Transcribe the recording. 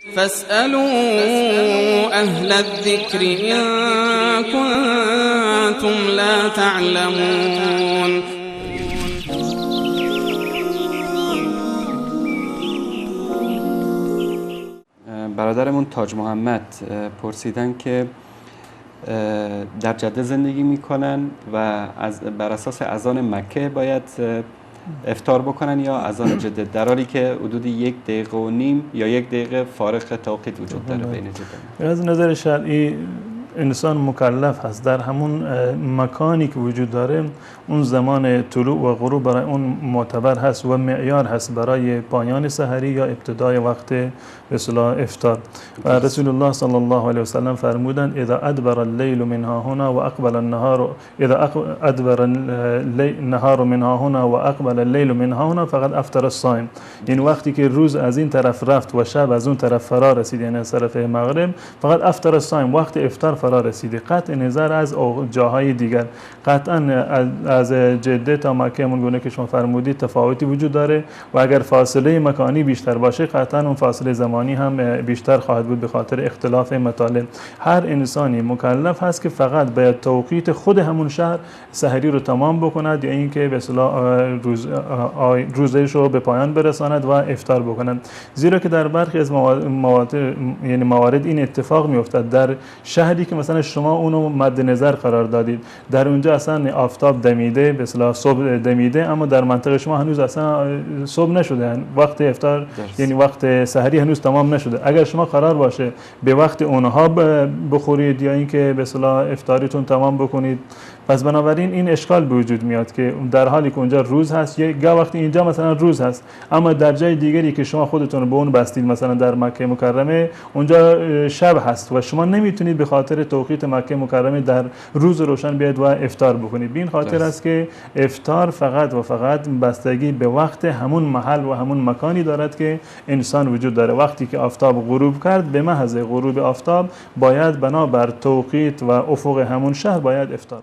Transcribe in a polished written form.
فاسألوا أهل الذكر إن كنتم لا تعلمون. برادرمون تاج محمد پرسیدن که در جده زندگی میکنن و بر اساس اذان مکه باید افطار بکنن یا اذان جده، در حالی که حدود 1.5 دقیقه یا 1 دقیقه فارق توقیت وجود داره بین جده. از نظر شرعی انسان مکلف هست در همون مکانی که وجود داره اون زمان طلوع و غروب برای اون معتبر هست و معیار هست برای پایان سحری یا ابتدای وقت به اصطلاح افطار. و رسول الله صلی الله علیه و سلم فرمودند اذا ادبر الليل منها هنا و اقبل النهار، اذا ادبر النهار منها هنا و اقبل الليل منها هنا فقد افطر الصائم. این وقتی که روز از این طرف رفت و شب از اون طرف فرا رسید، یعنی از طرف مغرب، فقط افطر الصائم، وقت افطار فرا رسیده. قطع نظر از جاهای دیگر، قطعا از جده تا مکه همون گونه که شما فرمودید تفاوتی وجود داره و اگر فاصله مکانی بیشتر باشه قطعا اون فاصله زمانی هم بیشتر خواهد بود به خاطر اختلاف مطالب. هر انسانی مکلف هست که فقط باید توقیت خود همون شهر سحری رو تمام بکند یا اینکه به اصطلاح روزش رو به پایان برساند و افطار بکند. زیرا که در برخی از موارد این اتفاق میافتد در شهری که مثلا شما اونو مد نظر قرار دادید، در اونجا اصلا آفتاب دمیده، به اصطلاح صبح دمیده، اما در منطقه شما هنوز اصلا صبح نشده، وقت افطار یعنی وقت سحری هنوز تمام نشده. اگر شما قرار باشه به وقت اونها بخورید یا اینکه به اصطلاح افطاریتون تمام بکنید، پس بنابراین این اشکال به وجود میاد که در حالی که اونجا روز هست، یا وقتی اینجا مثلا روز هست اما در جای دیگری که شما خودتون رو به اون بستید، مثلا در مکه مکرمه اونجا شب هست و شما نمیتونید به خاطر توقیت مکه مکرمه در روز روشن بیاید و افطار بکنید. به این خاطر است که افطار فقط و فقط بستگی به وقت همون محل و همون مکانی دارد که انسان وجود داره. وقتی که آفتاب غروب کرد، به محض غروب آفتاب باید بنابر توقیت و افق همون شهر باید افطار.